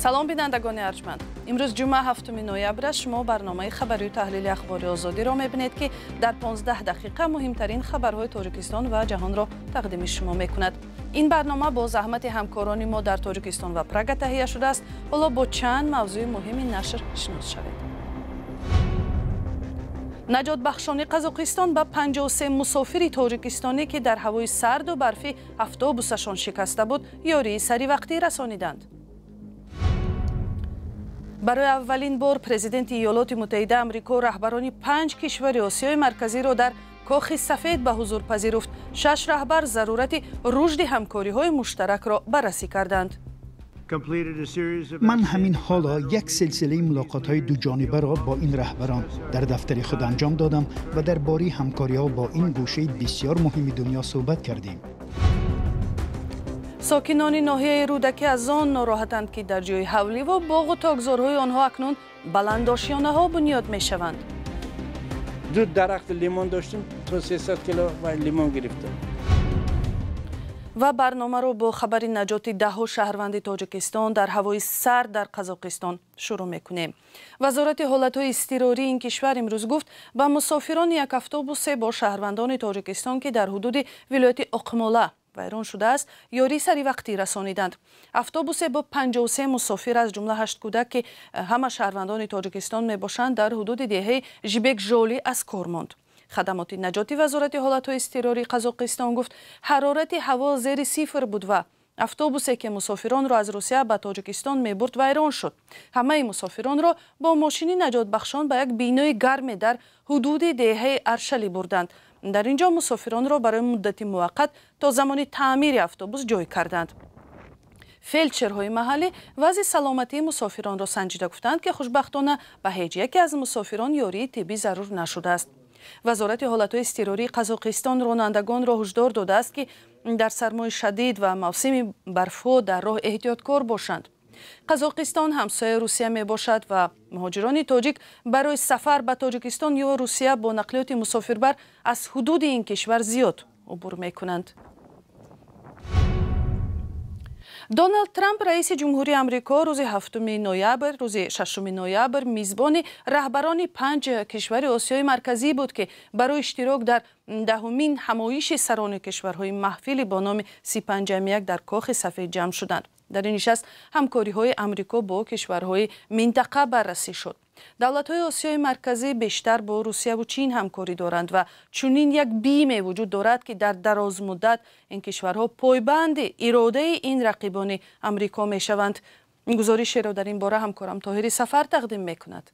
салом бинандагони арҷманд. имрӯз ҷумъа 7 ноябр аст. шумо барномаи хабарию таҳлили ахбори озодиро мебинед ки дар 15 дақиқа муҳимтарин хабарҳои Тоҷикистон ва ҷаҳонро тақдими шумо мекунад. ин барнома бо заҳмати ҳамкорони мо дар Тоҷикистон ва Прага таҳия шудааст. ҳоло бо чанд мавзӯи муҳими нашр шинос шавед. наҷотбахшони Қазоқистон ба 53 мусофири тоҷикистонӣ ки дар ҳавои сарду барфи автобусашон шикаста буд, ёрии саривақтӣ расониданд. барои аввалин бор президенти Иёлоти Муттаҳида Амрико раҳбарони 5 кишвари Осиёи Марказиро дар Кохи сафед ба ҳузур пазируфт. 6 раҳбар зарурати рушди ҳамкориҳои муштаракро баррасӣ карданд. من همین حالا یک سلسله ملاقات‌های دوجانبه را با این رهبران در دفتر خود انجام دادم و درباره همکاری‌ها با این گوشه بسیار مهم دنیا صحبت کردیم. ساکنان ناحیه رودکی از آن ناراحتند که در جای حولی و باغ و تاگزارهای آنها اکنون بلندآشیانه‌ها بنیاد می‌شوند. دو درخت لیمون داشتیم تا 300 کیلو و لیمون گرفتیم. و برنامه رو با خبر نجات ده‌ها شهروند تاجیکستان در هوای سرد در قزاقستان شروع میکنیم. وزارت حالت‌های اضطراری این کشور امروز گفت با مسافران یک اتوبوس با شهروندان تاجیکستان که در حدود ولایت اقماله ویران شده است، یاری سریوقتی رسانیدند. اتوبوس با 53 مسافر از جمله 8 کودک که همه شهروندان تاجیکستان میباشند در حدود دهه ژیبک ژالی از کار ماند. خدمات نجاتی وزارت حالت‌های اضطراری قزاقستان گفت حرارت هوا زیر صفر بود و اتوبوسی که مسافران را از روسیه به تاجیکستان میبرد ویران شد. همه مسافران را با ماشین نجات بخشان به یک بینای گرم در حدود دهه ارشلی بردند. در اینجا مسافران را برای مدت موقت تا زمان تعمیر اتوبوس جای کردند. فیلچرهای محلی وضع سلامتی مسافران را سنجیده گفتند که خوشبختانه به هیچ یک از مسافران یاری طبی ضرور نشده است. وزارت حالت‌های اضطراری قزاقستان رانندگان را هشدار داده است که در سرمای شدید و موسم برفو در راه احتیاطکار باشند. قزاقستان همسایه روسیه می باشد و مهاجران تاجیک برای سفر به تاجیکستان یا روسیه با نقلیات مسافربر از حدود این کشور زیاد عبور می کنند. دونالد ترامپ رئیس جمهوری آمریکا روز 7 نوامبر روز 6 نوامبر میزبان رهبران 5 کشور آسیای مرکزی بود که برای اشتراک در دهمین همایش سران کشورهای محفلی با نام 35 در کاخ سفید جمع شدند. در این نشست همکاری‌های آمریکا با کشورهای منطقه بررسی شد. دولت‌های آسیای مرکزی بیشتر با روسیه و چین همکاری دارند و چنین یک بیم وجود دارد که در دراز مدت این کشورها پایبند اراده این رقیبان آمریکا می‌شوند. این گزارش را در این باره همکارم طاهری سفر تقدیم می‌کند.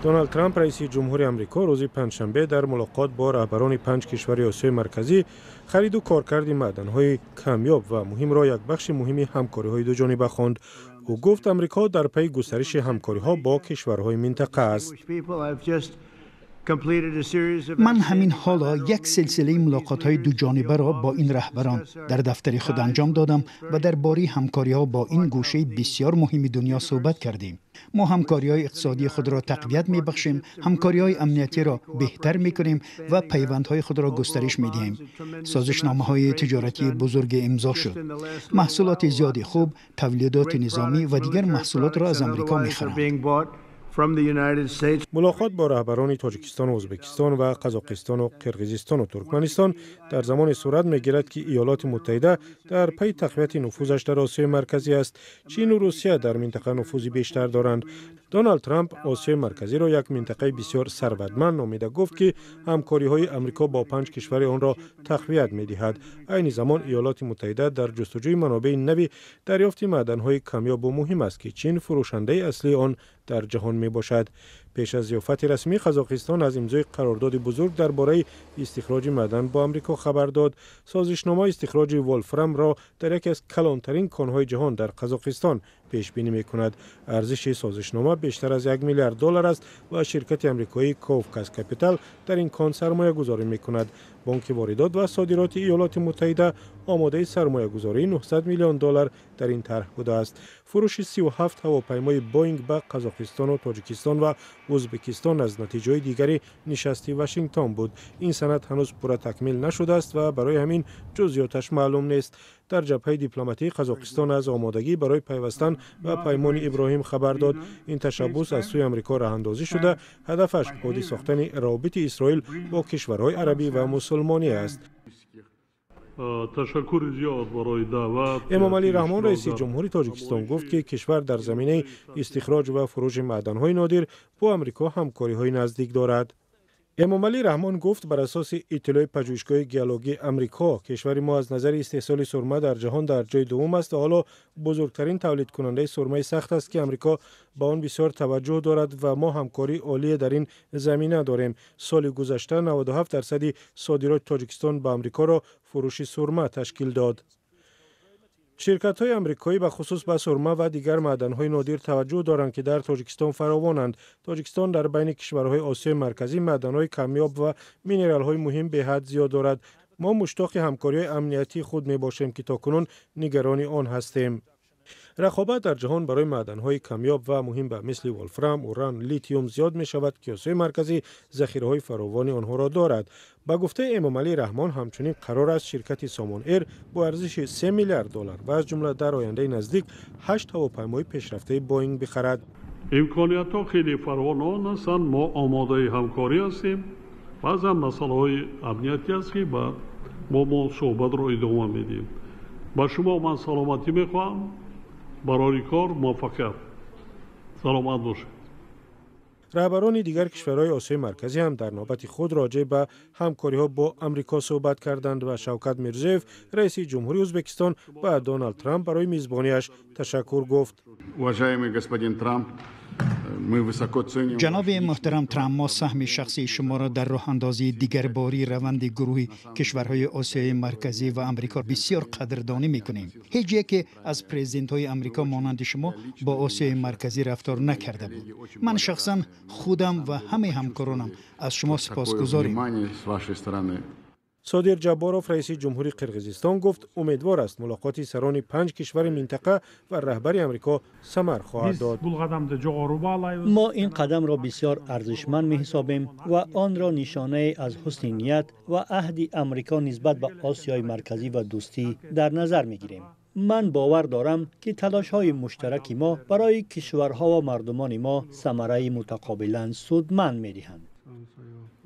دونالد ترامپ رئیس جمهوری آمریکا روز پنجشنبه در ملاقات با رهبران 5 کشور آسیای مرکزی خرید و کارکرد معدن‌های کمیاب و مهم را یک بخش مهمی همکاری‌های دوجانبه خواند. او گفت آمریکا در پی گسترش همکاری‌ها با کشورهای منطقه است. من همین حالا یک سلسله ملاقات‌های دوجانبه را با این رهبران در دفتر خود انجام دادم و درباره همکاری‌ها با این گوشه بسیار مهم دنیا صحبت کردیم. ما همکاری‌های اقتصادی خود را تقویت می‌بخشیم، همکاری‌های امنیتی را بهتر می‌کنیم و پیوندهای خود را گسترش می‌دهیم. سازشنامه‌های تجارتی بزرگ امضا شد. محصولات زیادی خوب، تولیدات نظامی و دیگر محصولات را از آمریکا می‌خرند. ملاقات با رهبران تاجیکستان و ازبکستان و قزاقستان و قرقیزستان و ترکمنستان در زمان صورت می‌گیرد که ایالات متحده در پی تقویت نفوذش در آسیای مرکزی است. چین و روسیه در منطقه نفوذ بیشتر دارند. دونالد ترامپ آسیای مرکزی را یک منطقه بسیار ثروتمند نامیده گفت که همکاری‌های آمریکا با 5 کشور آن را تقویت می‌دهد. عین زمان ایالات متحده در جستجوی منابع نوی دریافت معدن‌های کمیاب و مهم است که چین فروشنده اصلی آن در جهان می باشد. پیش از ضیافت رسمی قزاقستان از امضای قرارداد بزرگ درباره استخراج معدن با آمریکا خبر داد. سازشنامه استخراج ولفرام را در یکی از کلانترین کانهای جهان در قزاقستان پیش بینی می کند. ارزش سازشنامه بیشتر از $1 میلیارد است و شرکت آمریکایی کوفکاس کپیتال در این کان سرمایه گذاری می کند. بانک واردات و صادرات ایالات متحده آماده سرمایه گذاری $900 میلیون در این طرح بوده است. فروش 37 هواپیمای بوئینگ به قزاقستان و تاجیکستان و ازبکستان از نتیجه دیگری نشست واشنگتن بود. این سند هنوز پورا تکمیل نشده است و برای همین جزئیاتش معلوم نیست. در جبهه دیپلماتی قزاقستان از آمادگی برای پیوستن و پیمان ابراهیم خبر داد. این تشبث از سوی آمریکا راهاندازی شده، هدفش عادی ساختن روابط اسرائیل با کشورهای عربی و مسلمانی است. امام علی رحمان رئیس جمهوری تاجیکستان گفت که کشور در زمینه استخراج و فروش معدن‌های نادر با آمریکا همکاری‌های نزدیک دارد. امام علی رحمان گفت بر اساس اطلاع پژوهشگاه گیولوژی آمریکا کشور ما از نظر استحصال سرمه در جهان در جای دوم است و حالا بزرگترین تولید کننده سرمه سخت است که آمریکا با آن بسیار توجه دارد و ما همکاری عالی در این زمینه داریم. سال گذشته 97% صادرات تاجیکستان به آمریکا را فروش سرمه تشکیل داد. شرکت‌های آمریکایی به خصوص به سرمه و دیگر معدن‌های نادر توجه دارند که در تاجیکستان فراوانند. تاجیکستان در بین کشورهای آسیای مرکزی معدن‌های کمیاب و مینرال‌های مهم به حد زیاد دارد. ما مشتاق همکاری امنیتی خود می‌باشیم که تاکنون نگران آن هستیم. رقابت در جهان برای معدن‌های کمیاب و مهم به مثل ولفرام، اوران، لیتیوم زیاد می شود که آسیای مرکزی ذخیره‌های فراوانی آنها را دارد. با گفته امام علی رحمان همچنین قرار است شرکت سامان ایر با ارزش 3 میلیارد دلار و از جمله در آینده نزدیک 8 هواپیمای پیشرفته بوئینگ بخرد. امکانیت‌ها خیلی فراوان هستند. ما آماده همکاری هستیم. بعضی مسائل امنیتی است که با ما صحبت را ادامه میدیم. با شما من سلامتی میخواهم. برای کار موفقیت. سلامت باشید. رهبران دیگر کشورهای آسیای مرکزی هم در نوبت خود راجع به همکاری‌ها با آمریکا صحبت کردند و شوکت میرزیوف رئیس جمهوری ازبکستان به دونالد ترامپ برای میزبانیش تشکر گفت. جناب محترم ترامپ، ما سهم شخصی شما را در راه اندازی دیگر باری روند گروه کشورهای آسیای مرکزی و آمریکا بسیار قدردانی میکنیم. هیچ یک از پرزیدنت های آمریکا مانند شما با آسیای مرکزی رفتار نکرده بود. من شخصا خودم و همه همکارانم از شما سپاسگزاریم. صادر جباروف رئیس جمهوری قرقیزستان گفت امیدوار است ملاقات سران 5 کشور منطقه و رهبر آمریکا ثمر خواهد داد. ما این قدم را بسیار ارزشمند می‌حسابیم و آن را نشانه از حسن نیت و عهد آمریکا نسبت به آسیای مرکزی و دوستی در نظر می‌گیریم. من باور دارم که تلاش‌های مشترک ما برای کشورها و مردمان ما ثمره متقابلا سودمند می‌دهند.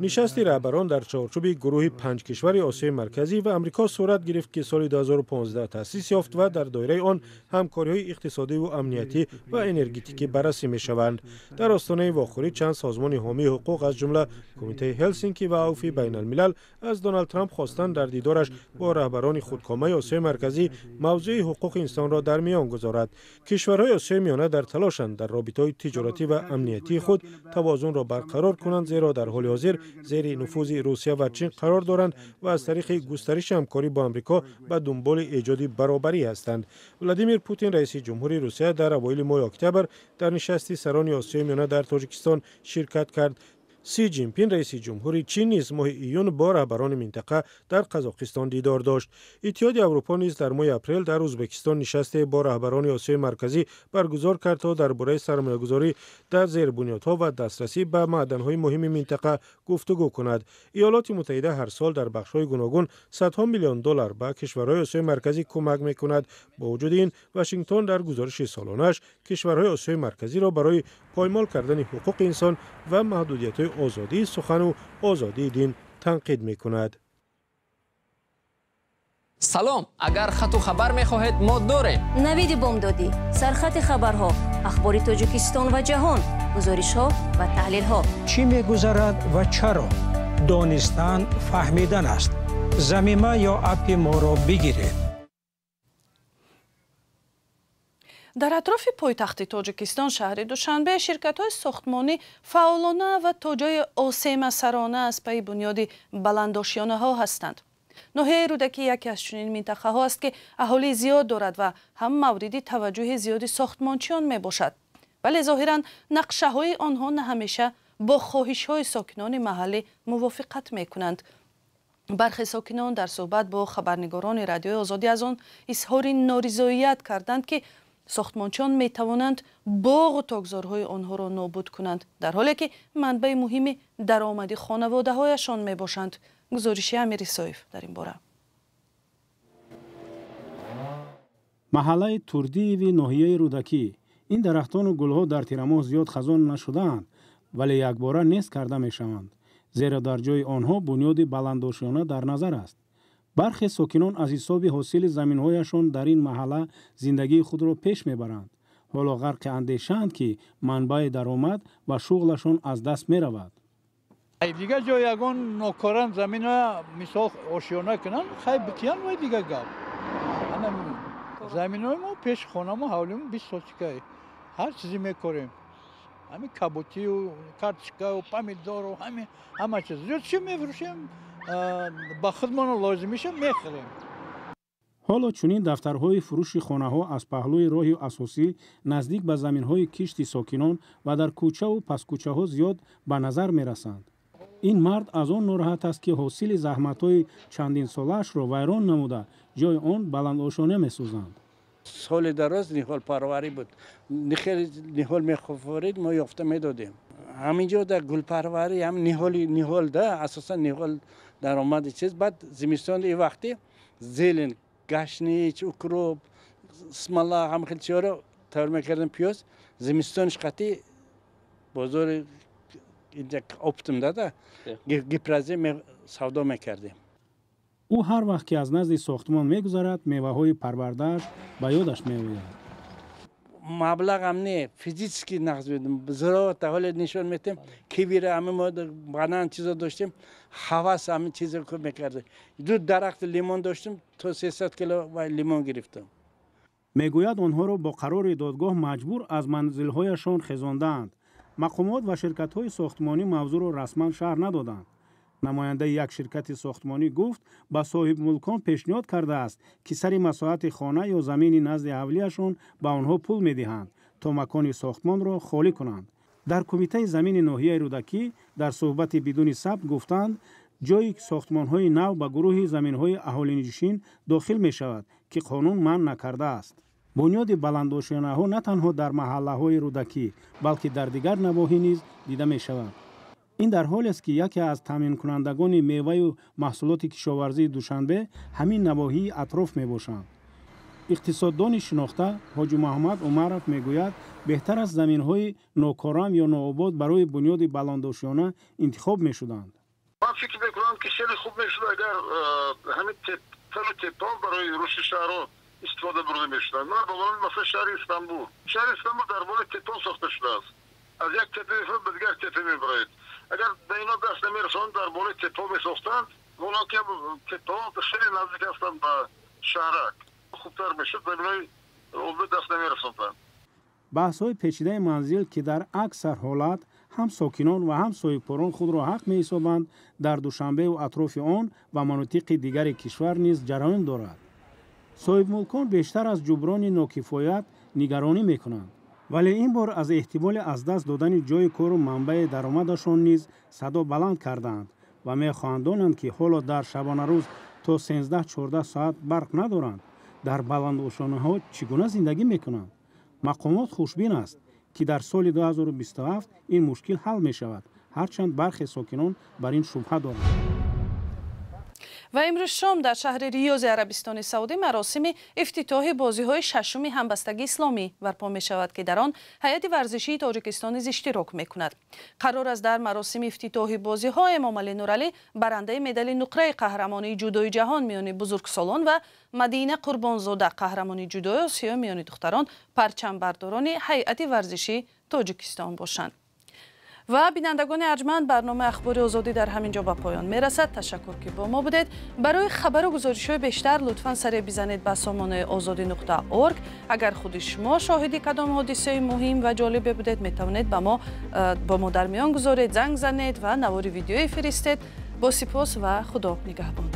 نشست رهبران در چارچوب گروه 5 کشور آسیای مرکزی و آمریکا صورت گرفت که سال 2015 تأسیس یافت و در دایره آن همکاری‌های اقتصادی و امنیتی و انرژتیکی بررسی می‌شوند. در آستانه واخوری چند سازمان حامی حقوق از جمله کمیته هلسینکی و عفو بین الملل از دونالد ترامپ خواستند در دیدارش با رهبران خودکامه آسیای مرکزی موضوع حقوق انسان را در میان گذارد. کشورهای آسیای میانه در تلاشند در رابطه‌های تجارتی و امنیتی خود توازن را برقرار کنند، زیرا در حال حاضر زیر نفوذ روسیه و چین قرار دارند و از طریق گسترش همکاری با آمریکا به دنبال ایجاد برابری هستند. ولادیمیر پوتین رئیس جمهوری روسیه در اوایل ماه اکتبر در نشست سران آسیای میانه در تاجیکستان شرکت کرد. سی جین پین رئیس جمهوری چین نیز ماه ایون با رهبران منطقه در قزاقستان دیدار داشت. اتحاد اروپا نیز در ماه اپریل در ازبکستان نشست با رهبران آسیای مرکزی برگزار کرد تا درباره سرمایه‌گذاری در زیربنیادها و دسترسی به معدن‌های مهم منطقه گفتگو کند. ایالات متحده هر سال در بخش‌های گوناگون صدها میلیون دلار به کشورهای آسیای مرکزی کمک می‌کند. با وجود این واشنگتن در گزارش سالانه‌اش کشورهای آسیای مرکزی را برای پایمال کردن حقوق انسان و محدودیت‌های آزادی سخن و آزادی دین تنقید می‌کند. سلام، اگر خط و خبر می‌خواهید ما داریم. نوید بامدادی، سرخط خبرها، اخبار تاجیکستان و جهان، گزارش‌ها و تحلیل‌ها. چی می‌گذرد و چرا؟ دانستن فهمیدن است. ضمیمه یا اپ ما را بگیرید. در اطراف پایتخت تاجیکستان شهر دوشنبه شرکت‌های ساختمانی فعالانه و تا جای آسیمه سرانه از پی بنیاد بلندآشیانه‌ها هستند. ناحیه رودکی یکی از چنین منطقه‌ها است که اهالی زیاد دارد و هم مورد توجه زیادی ساختمانچیان میباشد. ولی ظاهراً نقشه‌های آنها نه همیشه با خواهش‌های ساکنان محلی موافقت می‌کنند. برخی ساکنان در صحبت با خبرنگاران رادیوی آزادی از آن اظهار نارضایت کردند که ساختمانچیان می توانند باغ و تاکزارهای آنها را نابود کنند در حالی که منبع مهم درآمد خانواده هایشان می باشند. گزارش امیر سایف در این باره. محله توردی و ناحیه رودکی این درختان و گلها در تیرماه زیاد خزان نشده‌اند ولی یک باره نیست کرده می شوند زیرا در جای آنها بنیاد بلندآشیانه در نظر است. برخی ساکنان از حساب حاصل زمین‌هایشان در این محله زندگی خود را پیش می‌برند. حالا غرق اندیشه‌اند که منبع درآمد و شغلشان از دست می‌رود. دیگه جای یگان ناکاران زمین‌ها مثال آشیانه کنن خیلی بکیان و دیگه گپ. زمین‌های ما پیش خانه ما حوالیم 20 سالچکه هر چیزی می‌کاریم. همین کبوتی و کارتشکا و پامیدور و همه چیز. جو چی می‌فروشیم؟ با خودمان لازمیشه میخریم. حالا چنین دفترهای فروش خانه‌ها از پهلوی راه اساسی نزدیک به زمین‌های کشت ساکنان و در کوچه و پس کوچه‌ها زیاد به نظر می‌رسند. این مرد از آن ناراحت است که حاصل زحمت‌های چندین سالش را ویران نموده جای آن بلندآشانه می‌سازند. سال دراز نهال پروری بود. نهال می‌خورید ما یافته می‌دادیم. همینجا در گل پروری هم نهال ده اساسا نهال درآمد چیز بعد زمستان این وقتی زیلن گشنیج اکروب اسمالا هم خیلی چیزا رو تور میکردن پیاز زمستانش قطعی بازار اینجا اپتم داده گپرازی سودا میکردیم. او هر وقت که از نزد ساختمان میگذرد میوه‌های پرورده‌اش به یادش میآید. مبلغ هم نه فیزیکی نقض بدیم زراعت حال نشون میتیم کیویره همه ما بنان چیزا داشتیم حواس همه چیزا کو میکرده دو درخت لیمون داشتیم تا 300 کیلو لیمون گرفتم. میگوید آنها را با قرار دادگاه مجبور از منزل‌هایشان خزاندند. مقامات و شرکت‌های ساختمانی موضوع را رسما شرح ندادند. نماینده یک شرکت ساختمانی گفت با صاحب ملکان پیشنهاد کرده است که سر مساحت خانه یا زمین نزد اولیه‌شان به آنها پول می‌دهند تا مکان ساختمان را خالی کنند. در کمیته زمین ناحیه رودکی در صحبت بدون ثبت گفتند جای ساختمان‌های نو به گروه زمین‌های اهالینشین داخل می‌شود که قانون منع نکرده است. بنیاد بلندآشیانه‌ها نه تنها در محله‌های رودکی بلکه در دیگر نواحی نیز دیده می‌شود. این در حالی است که یکی از تامین کنندگان میوه و محصولات کشاورزی دوشنبه همین نواحی اطراف می باشند. اقتصاددان شناخته حاجی محمد عمرов میگوید بهتر است زمین‌های ناکارم یا ناآباد برای بنیاد بلندآشیانه انتخاب می شدند. من فکر می‌کنم که خیلی خوب می‌شد اگر همین تپان برای رشد شهرها استفاده برده می‌شد. من به عنوان مثلا شهر استانبول در بالای تپان ساخته شده است. از یک تپه به دیگر تپه می‌برید. اگر به اینا دست نمی‌رساند در بالای تپه می‌ساختند اونا که تپه خیلی نزدیک هستند به شهرک خوبتر می‌شد زمینای عضو دست نمی‌رساندند. بحث‌های پیچیده منزل که در اکثر حالات هم ساکنان و هم صاحبکاران خود را حق می‌حسابند در دوشنبه و اطراف آن و مناطق دیگر کشور نیز جریان دارد. صاحب ملکان بیشتر از جبران ناکفایت نگرانی می‌کنند. ولی این بار از احتمال از دست دادن جای کار و منبع درآمدشان نیز صدا بلند کردند و می‌خواهند که حالا در شبانه روز تا 13-14 ساعت برق ندارند در بلندآشانه‌ها چگونه زندگی می‌کنند. مقامات خوشبین است که در سال 2027 این مشکل حل می‌شود هرچند برخی ساکنان بر این شبهه دارند. و امروز شام در شهر ریاض عربستان سعودی مراسم افتتاح بازی‌های ششم همبستگی اسلامی برپا می‌شود که در آن هیئت ورزشی تاجیکستان نیز اشتراک می‌کند. قرار است در مراسم افتتاح بازی‌ها امام علی نورعلی برنده مدال نقره قهرمانی جودوی جهان میان بزرگسالان و مدینه قربانزاده قهرمانی جودوی آسیا میان دختران پرچم برداران هیئت ورزشی تاجیکستان باشند. و بینندگان ارجمند برنامه اخبار آزادی در همین جا به پایان میرسد. تشکر که با ما بودید. برای خبر و گزارش‌های بیشتر لطفاً سر بزنید به سامانه azadi.org. اگر خود شما شاهدی کدام حادثه مهم و جالب بودید میتوانید با ما در میان گذارید، زنگ زنید و نوار ویدیویی فرستید. با سپاس و خدا نگهبان.